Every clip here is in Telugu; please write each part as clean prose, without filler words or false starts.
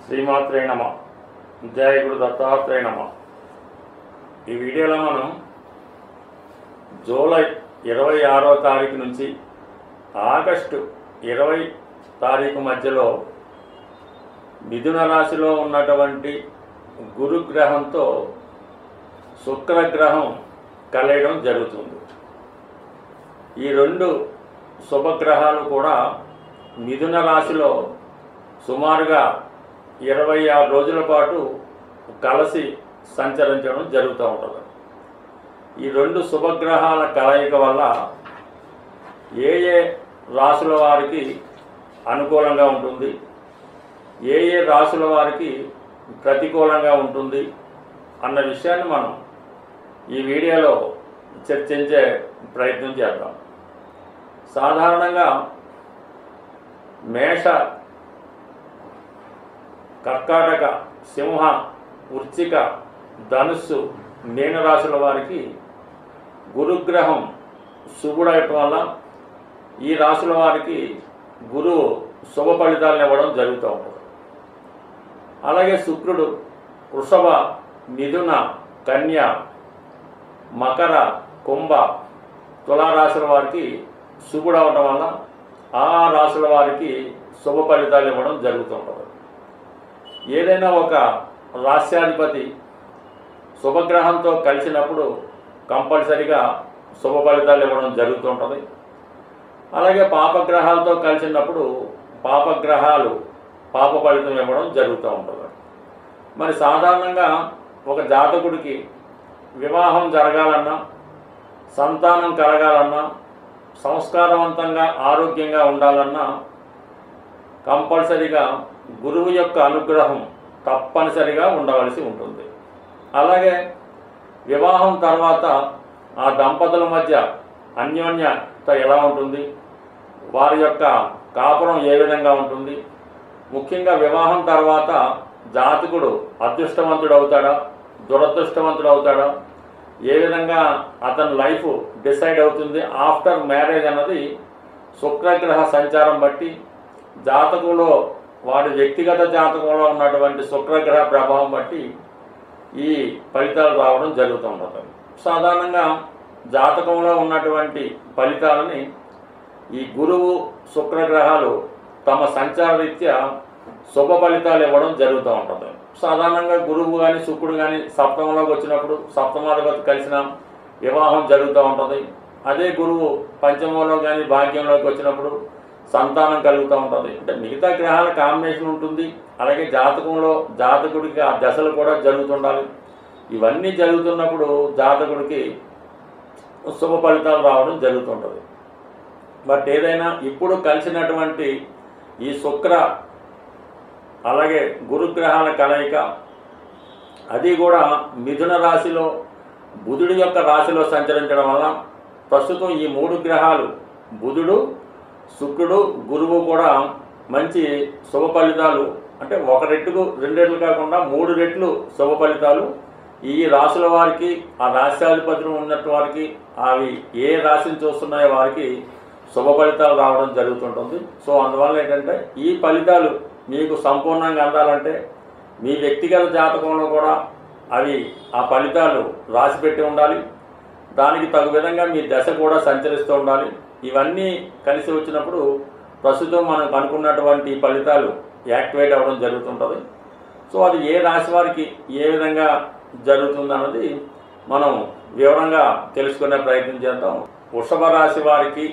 శ్రీమాత్రే నమ. జయ గురు దత్తాత్రేయ నమ. ఈ వీడియోలో మనం జూలై 26వ తారీఖు నుంచి ఆగస్టు 20 తారీఖు మధ్యలో మిథున రాశిలో ఉన్నటువంటి గురుగ్రహంతో శుక్రగ్రహం కలయడం జరుగుతుంది. ఈ రెండు శుభగ్రహాలు కూడా మిథున రాశిలో సుమారుగా 26 రోజుల పాటు కలిసి సంచరించడం జరుగుతూ ఉంటుంది. ఈ రెండు శుభగ్రహాల కలయిక వల్ల ఏ ఏ రాశుల వారికి అనుకూలంగా ఉంటుంది, ఏ ఏ రాశుల వారికి ప్రతికూలంగా ఉంటుంది అన్న విషయాన్ని మనం ఈ వీడియోలో చర్చించే ప్రయత్నం చేద్దాం. సాధారణంగా మేష, కర్కాటక, సింహ, వృశ్చిక, ధనుస్సు, మీనరాశుల వారికి గురుగ్రహం శుభుడవటం వల్ల ఈ రాశుల వారికి గురువు శుభ ఫలితాలను ఇవ్వడం జరుగుతూ ఉంటుంది. అలాగే శుక్రుడు వృషభ, మిథున, కన్య, మకర, కుంభ, తులారాశుల వారికి శుభుడవటం వల్ల ఆ రాశుల వారికి శుభ ఫలితాలు ఇవ్వడం జరుగుతూ ఉంటుంది. ఏదైనా ఒక రాశ్యాధిపతి శుభగ్రహంతో కలిసినప్పుడు కంపల్సరిగా శుభ ఫలితాలు ఇవ్వడం జరుగుతుంటుంది. అలాగే పాపగ్రహాలతో కలిసినప్పుడు పాపగ్రహాలు పాప ఫలితం ఇవ్వడం జరుగుతూ ఉంటుంది. మరి సాధారణంగా ఒక జాతకుడికి వివాహం జరగాలన్నా, సంతానం కలగాలన్నా, సంస్కారవంతంగా ఆరోగ్యంగా ఉండాలన్నా కంపల్సరిగా గురువు యొక్క అనుగ్రహం తప్పనిసరిగా ఉండవలసి ఉంటుంది. అలాగే వివాహం తర్వాత ఆ దంపతుల మధ్య అన్యోన్యత ఎలా ఉంటుంది, వారి యొక్క కాపురం ఏ విధంగా ఉంటుంది, ముఖ్యంగా వివాహం తర్వాత జాతకుడు అదృష్టవంతుడు అవుతాడా, దురదృష్టవంతుడు అవుతాడా, ఏ విధంగా అతని లైఫ్ డిసైడ్ అవుతుంది ఆఫ్టర్ మ్యారేజ్ అన్నది శుక్రగ్రహ సంచారం బట్టి, జాతకంలో వాడి వ్యక్తిగత జాతకంలో ఉన్నటువంటి శుక్రగ్రహ ప్రభావం బట్టి ఈ ఫలితాలు రావడం జరుగుతూ ఉంటుంది. సాధారణంగా జాతకంలో ఉన్నటువంటి ఫలితాలని ఈ గురువు శుక్రగ్రహాలు తమ సంచార రీత్యా శుభ ఫలితాలు ఇవ్వడం జరుగుతూ ఉంటుంది. సాధారణంగా గురువు కానీ శుక్రుడు కానీ సప్తమంలోకి వచ్చినప్పుడు సప్తమాధిపతి కలిసిన వివాహం జరుగుతూ ఉంటుంది. అదే గురువు పంచమంలో కానీ భాగ్యంలోకి వచ్చినప్పుడు సంతానం కలుగుతూ ఉంటుంది. అంటే మిగతా గ్రహాల కాంబినేషన్ ఉంటుంది. అలాగే జాతకంలో జాతకుడికి ఆ దశలు కూడా జరుగుతుండాలి. ఇవన్నీ జరుగుతున్నప్పుడు జాతకుడికి శుభ ఫలితాలు రావడం జరుగుతుంటుంది. బట్ ఏదైనా ఇప్పుడు కలిసినటువంటి ఈ శుక్ర అలాగే గురుగ్రహాల కలయిక, అది కూడా మిథున రాశిలో బుధుడి యొక్క రాశిలో సంచరించడం వల్ల ప్రస్తుతం ఈ మూడు గ్రహాలు బుధుడు, శుక్రుడు, గురువు కూడా మంచి శుభ ఫలితాలు, అంటే ఒక రెట్టుకు రెండు రెట్లు కాకుండా 3 రెట్లు శుభ ఫలితాలు ఈ రాశుల వారికి, ఆ రాశ్యాధిపతులు ఉన్నట్టు వారికి, అవి ఏ రాశిని చూస్తున్నాయో వారికి శుభ ఫలితాలు రావడం జరుగుతుంటుంది. సో అందువల్ల ఏంటంటే ఈ ఫలితాలు మీకు సంపూర్ణంగా అందాలంటే మీ వ్యక్తిగత జాతకంలో కూడా అవి ఆ ఫలితాలు రాసిపెట్టి ఉండాలి. దానికి తగు విధంగా మీ దశ కూడా సంచరిస్తూ ఉండాలి. ఇవన్నీ కలిసి వచ్చినప్పుడు ప్రస్తుతం మనకు అనుకున్నటువంటి ఫలితాలు యాక్టివేట్ అవ్వడం జరుగుతుంటుంది. సో అది ఏ రాశి వారికి ఏ విధంగా జరుగుతుందన్నది మనం వివరంగా తెలుసుకునే ప్రయత్నం చేద్దాం. వృషభ రాశి వారికి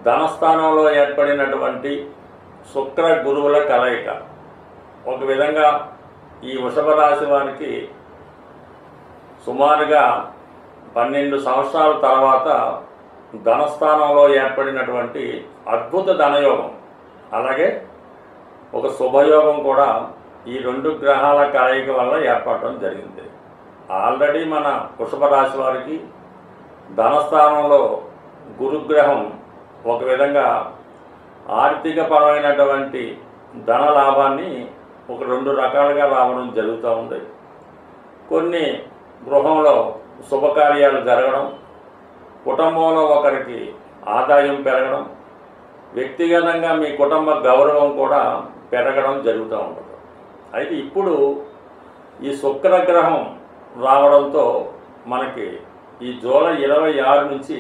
ధనస్థానంలో ఏర్పడినటువంటి శుక్ర గురువుల కలయిక ఒక విధంగా ఈ వృషభ రాశి వారికి సుమారుగా 12 సంవత్సరాల తర్వాత ధనస్థానంలో ఏర్పడినటువంటి అద్భుత ధనయోగం, అలాగే ఒక శుభయోగం కూడా ఈ రెండు గ్రహాల కలయిక వల్ల ఏర్పడటం జరిగింది. ఆల్రెడీ మన వృషభ రాశి వారికి ధనస్థానంలో గురుగ్రహం ఒక విధంగా ఆర్థిక పరమైనటువంటి ధన లాభాన్ని ఒక 2 రకాలుగా రావడం జరుగుతూ ఉంది. కొన్ని గృహంలో శుభకార్యాలు జరగడం, కుటుంబంలో ఒకరికి ఆదాయం పెరగడం, వ్యక్తిగతంగా మీ కుటుంబ గౌరవం కూడా పెరగడం జరుగుతూ ఉంటుంది. అయితే ఇప్పుడు ఈ శుక్రగ్రహం రావడంతో మనకి ఈ జూలై 26 నుంచి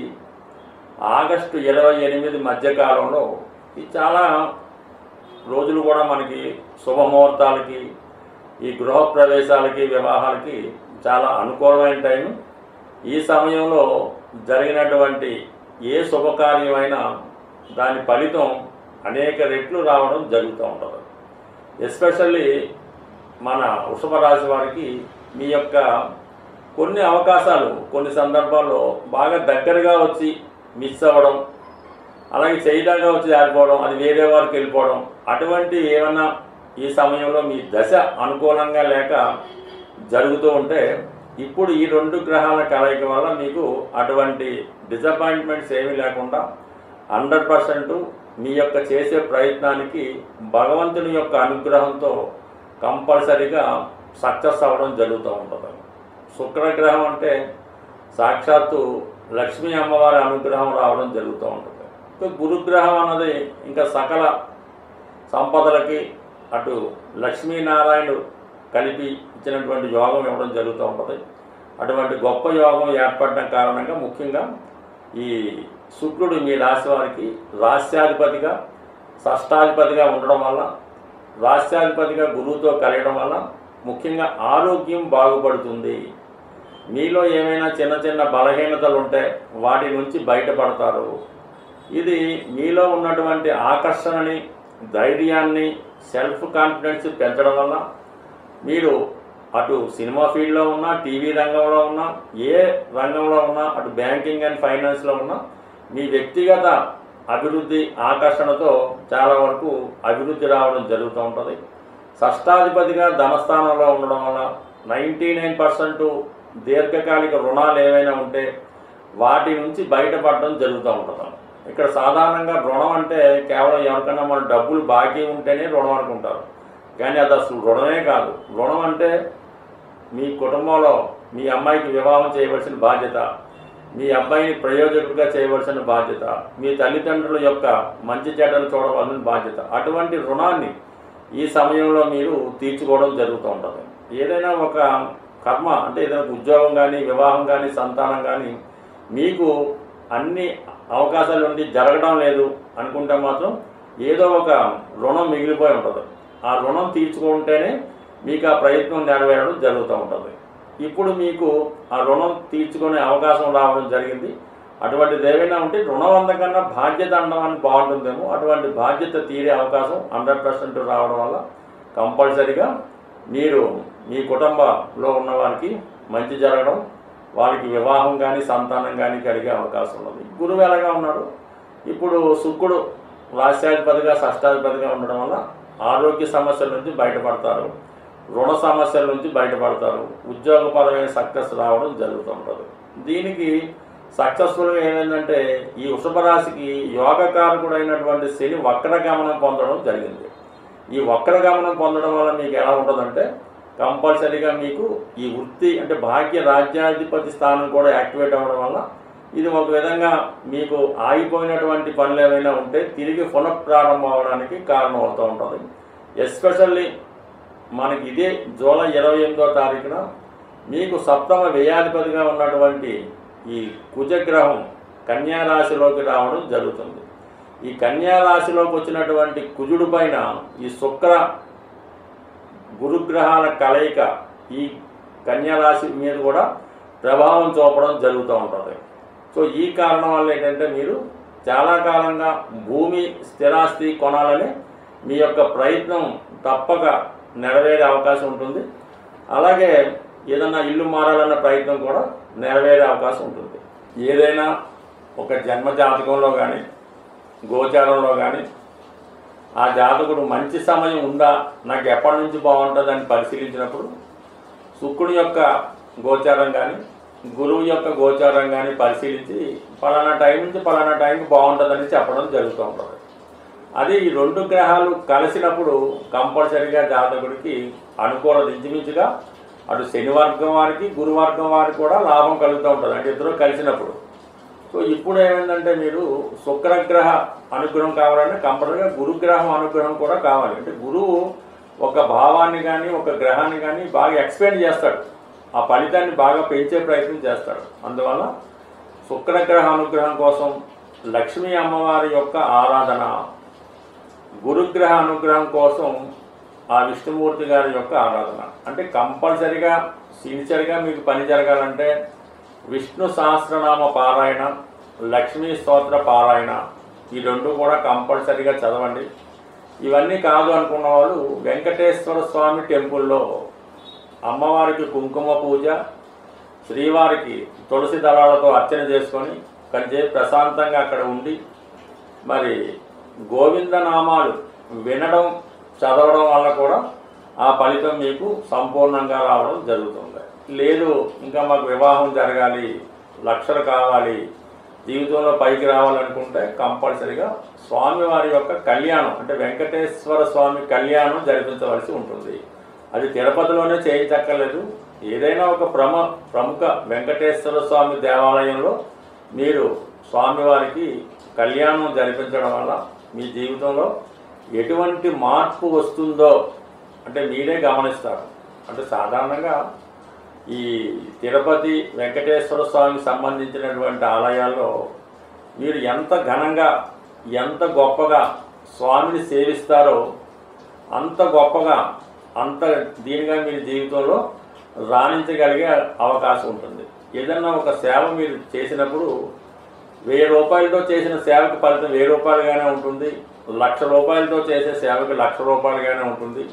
ఆగస్టు 28 మధ్యకాలంలో ఈ చాలా రోజులు కూడా మనకి శుభముహూర్తాలకి, ఈ గృహప్రవేశాలకి, వివాహాలకి చాలా అనుకూలమైన టైం. ఈ సమయంలో జరిగినటువంటి ఏ శుభకార్యమైనా దాని ఫలితం అనేక రెట్లు రావడం జరుగుతూ ఉంటుంది. ఎస్పెషల్లీ మన వృషభ రాశి వారికి మీ యొక్క కొన్ని అవకాశాలు కొన్ని సందర్భాల్లో బాగా దగ్గరగా వచ్చి మిస్ అవ్వడం, అలాగే చేయడానికి వచ్చి జారిపోవడం, అది వేరే వారికి వెళ్ళిపోవడం, అటువంటి ఏమన్నా ఈ సమయంలో మీ దశ అనుకూలంగా లేక జరుగుతూ ఉంటే ఇప్పుడు ఈ 2 గ్రహాల కలయిక వల్ల మీకు అటువంటి డిసప్పాయింట్మెంట్స్ ఏమీ లేకుండా 100% మీ యొక్క చేసే ప్రయత్నానికి భగవంతుని యొక్క అనుగ్రహంతో కంపల్సరీగా సక్సెస్ అవ్వడం జరుగుతూ ఉంటుంది. శుక్రగ్రహం అంటే సాక్షాత్తు లక్ష్మీ అమ్మవారి అనుగ్రహం రావడం జరుగుతూ ఉంటుంది. గురుగ్రహం అన్నది ఇంకా సకల సంపదలకి అటు లక్ష్మీనారాయణుడు కలిపి ఇచ్చినటువంటి యోగం ఇవ్వడం జరుగుతూ ఉంటుంది. అటువంటి గొప్ప యోగం ఏర్పడడం కారణంగా ముఖ్యంగా ఈ శుక్రుడు మీ రాశి వారికి రాస్యాధిపతిగా, షష్టాధిపతిగా ఉండడం వల్ల, రాస్యాధిపతిగా గురువుతో కలగడం వల్ల ముఖ్యంగా ఆరోగ్యం బాగుపడుతుంది. మీలో ఏమైనా చిన్న చిన్న బలహీనతలు ఉంటే వాటి నుంచి బయటపడతారు. ఇది మీలో ఉన్నటువంటి ఆకర్షణని, ధైర్యాన్ని, సెల్ఫ్ కాన్ఫిడెన్స్ పెంచడం వల్ల మీరు అటు సినిమా ఫీల్డ్లో ఉన్నా, టీవీ రంగంలో ఉన్నా, ఏ రంగంలో ఉన్నా, అటు బ్యాంకింగ్ అండ్ ఫైనాన్స్లో ఉన్నా మీ వ్యక్తిగత అభివృద్ధి ఆకర్షణతో చాలా వరకు అభివృద్ధి రావడం జరుగుతూ ఉంటుంది. షష్టాధిపతిగా ధనస్థానంలో ఉండడం వల్ల 99% దీర్ఘకాలిక రుణాలు ఏవైనా ఉంటే వాటి నుంచి బయటపడడం జరుగుతూ ఉంటుంది. ఇక్కడ సాధారణంగా రుణం అంటే కేవలం ఎవరికైనా మన డబ్బులు బాకీ ఉంటేనే రుణం అనుకుంటారు, కానీ అది అసలు రుణమే కాదు. రుణం అంటే మీ కుటుంబంలో మీ అమ్మాయికి వివాహం చేయవలసిన బాధ్యత, మీ అబ్బాయిని ప్రయోజకుడిగా చేయవలసిన బాధ్యత, మీ తల్లిదండ్రుల యొక్క మంచి చెడ్డలు చూడవలసిన బాధ్యత, అటువంటి రుణాన్ని ఈ సమయంలో మీరు తీర్చుకోవడం జరుగుతూ ఉంటుంది. ఏదైనా ఒక కర్మ అంటే ఏదైనా ఉద్యోగం కానీ, వివాహం కానీ, సంతానం కానీ మీకు అన్ని అవకాశాలు ఉండి జరగడం లేదు అనుకుంటే మాత్రం ఏదో ఒక రుణం మిగిలిపోయి ఉంటుంది. ఆ రుణం తీర్చుకుంటేనే మీకు ఆ ప్రయత్నం నెరవేరడం జరుగుతూ ఉంటుంది. ఇప్పుడు మీకు ఆ రుణం తీర్చుకునే అవకాశం రావడం జరిగింది. అటువంటిది ఏమైనా ఉంటే రుణం అందకన్నా బాధ్యత అనడం బాగుంటుందేమో, అటువంటి బాధ్యత తీరే అవకాశం 100% రావడం వల్ల కంపల్సరీగా మీరు మీ కుటుంబంలో ఉన్న వారికి మంచి జరగడం, వారికి వివాహం కానీ, సంతానం కానీ కలిగే అవకాశం ఉన్నది. గురువు ఎలాగా ఉన్నాడు, ఇప్పుడు శుక్రుడు రాస్యాధిపతిగా, షష్టాధిపతిగా ఉండడం వల్ల ఆరోగ్య సమస్యల నుంచి బయటపడతారు, రుణ సమస్యల నుంచి బయటపడతారు, ఉద్యోగపరమైన సక్సెస్ రావడం జరుగుతూ ఉంటుంది. దీనికి సక్సెస్ఫుల్గా ఏమైందంటే ఈ వృషభ రాశికి యోగకారకుడైనటువంటి శని వక్రగమనం పొందడం జరిగింది. ఈ వక్రగమనం పొందడం వల్ల మీకు ఎలా ఉంటుందంటే కంపల్సరీగా మీకు ఈ వృత్తి అంటే భాగ్య రాజ్యాధిపతి స్థానం కూడా యాక్టివేట్ అవ్వడం వల్ల ఇది ఒక విధంగా మీకు ఆగిపోయినటువంటి పనులు ఏమైనా ఉంటే తిరిగి పునఃప్రారంభం అవడానికి కారణం అవుతూ ఉంటుంది. ఎస్పెషల్లీ మనకి ఇదే జూలై 28వ తారీఖున మీకు సప్తమ వ్యయాధిపతిగా ఉన్నటువంటి ఈ కుజగ్రహం కన్యారాశిలోకి రావడం జరుగుతుంది. ఈ కన్యారాశిలోకి వచ్చినటువంటి కుజుడు పైన ఈ శుక్ర గురుగ్రహాల కలయిక ఈ కన్యారాశి మీద కూడా ప్రభావం చూపడం జరుగుతూ ఉంటుంది. సో ఈ కారణం వల్ల ఏంటంటే మీరు చాలా కాలంగా భూమి స్థిరాస్తి కొనాలని మీ యొక్క ప్రయత్నం తప్పక నెరవేరే అవకాశం ఉంటుంది. అలాగే ఏదన్నా ఇల్లు మారాలన్న ప్రయత్నం కూడా నెరవేరే అవకాశం ఉంటుంది. ఏదైనా ఒక జన్మ జాతకంలో కానీ, గోచారంలో కానీ ఆ జాతకుడు మంచి సమయం ఉందా, నాకు ఎప్పటి నుంచి బాగుంటుందని పరిశీలించినప్పుడు శుక్రుడి యొక్క గోచారం కానీ, గురువు యొక్క గోచారం కానీ పరిశీలించి పలానా టైం నుంచి పలానా టైంకి బాగుంటుందని చెప్పడం జరుగుతూ ఉంటుంది. అది ఈ 2 గ్రహాలు కలిసినప్పుడు కంపల్సరీగా జాతకుడికి అనుకూలత ఇంచుమించుగా అటు శని వర్గం వారికి, గురువర్గం వారికి కూడా లాభం కలుగుతూ ఉంటుంది, అంటే ఇద్దరు కలిసినప్పుడు. సో ఇప్పుడు ఏమైందంటే మీరు శుక్రగ్రహ అనుగ్రహం కావాలంటే కంపల్సరీగా గురుగ్రహం అనుగ్రహం కూడా కావాలి. అంటే గురువు ఒక భావాన్ని కానీ ఒక గ్రహాన్ని కానీ బాగా ఎక్స్పెండ్ చేస్తాడు, ఆ ఫలితాన్ని బాగా పెంచే ప్రయత్నం చేస్తాడు. అందువల్ల శుక్రగ్రహ అనుగ్రహం కోసం లక్ష్మీ అమ్మవారి యొక్క ఆరాధన, గురుగ్రహ అనుగ్రహం కోసం ఆ విష్ణుమూర్తి గారి యొక్క ఆరాధన. అంటే కంపల్సరిగా సిన్సియర్గా మీకు పని జరగాలంటే విష్ణు సహస్రనామ పారాయణ, లక్ష్మీ స్తోత్ర పారాయణ, ఈ రెండు కూడా కంపల్సరిగా చదవండి. ఇవన్నీ కాదు అనుకున్న వాళ్ళు వెంకటేశ్వర స్వామి టెంపుల్లో అమ్మవారికి కుంకుమ పూజ, శ్రీవారికి తులసి దళాలతో అర్చన చేసుకొని కొంచెం ప్రశాంతంగా అక్కడ ఉండి మరి గోవిందనామాలు వినడం చదవడం వల్ల కూడా ఆ ఫలితం మీకు సంపూర్ణంగా రావడం జరుగుతుంది. లేదు ఇంకా మాకు వివాహం జరగాలి, లక్షలు కావాలి, జీవితంలో పైకి రావాలనుకుంటే కంపల్సరిగా స్వామివారి యొక్క కళ్యాణం అంటే వెంకటేశ్వర స్వామి కళ్యాణం జరిపించవలసి ఉంటుంది. అది తిరుపతిలోనే చేయించక్కర్లేదు, ఏదైనా ఒక ప్రముఖ వెంకటేశ్వర స్వామి దేవాలయంలో మీరు స్వామివారికి కళ్యాణం జరిపించడం వల్ల మీ జీవితంలో ఎటువంటి మార్పు వస్తుందో అంటే మీరే గమనిస్తారు. అంటే సాధారణంగా ఈ తిరుపతి వెంకటేశ్వర స్వామికి సంబంధించినటువంటి ఆలయాల్లో మీరు ఎంత ఘనంగా ఎంత గొప్పగా స్వామిని సేవిస్తారో అంత గొప్పగా అంత దీనిగా మీ జీవితంలో రాణించగలిగే అవకాశం ఉంటుంది. ఏదన్నా ఒక సేవ మీరు చేసినప్పుడు 1000 రూపాయలతో చేసిన సేవకి ఫలితం 1000 రూపాయలుగానే ఉంటుంది, 1,00,000 రూపాయలతో చేసే సేవకి 1,00,000 రూపాయలుగానే ఉంటుంది,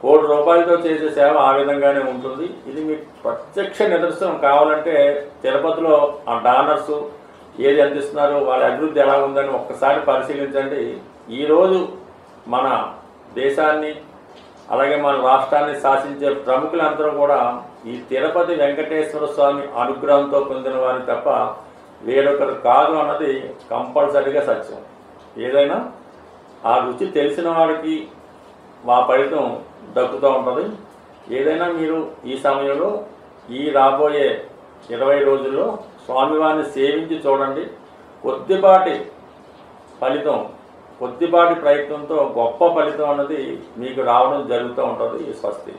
1,00,00,000 రూపాయలతో చేసే సేవ ఆ విధంగానే ఉంటుంది. ఇది మీకు ప్రత్యక్ష నిదర్శనం. కావాలంటే తిరుపతిలో ఆ డానర్స్ ఏది అందిస్తున్నారో వాళ్ళ అభివృద్ధి ఎలా ఉందని ఒక్కసారి పరిశీలించండి. ఈరోజు మన దేశాన్ని అలాగే మన రాష్ట్రాన్ని శాసించే ప్రముఖులందరూ కూడా ఈ తిరుపతి వెంకటేశ్వర స్వామి అనుగ్రహంతో పొందిన వారు తప్ప వేరొకరు కాదు అన్నది కంపల్సరీగా సత్యం. ఏదైనా ఆ రుచి తెలిసిన వాడికి మా ఫలితం దక్కుతూ ఉంటుంది. ఏదైనా మీరు ఈ సమయంలో ఈ రాబోయే 20 రోజుల్లో స్వామివారిని సేవించి చూడండి. కొద్దిపాటి ఫలితం, కొద్దిపాటి ప్రయత్నంతో గొప్ప ఫలితం అన్నది మీకు రావడం జరుగుతూ ఉంటుంది. స్వస్తి.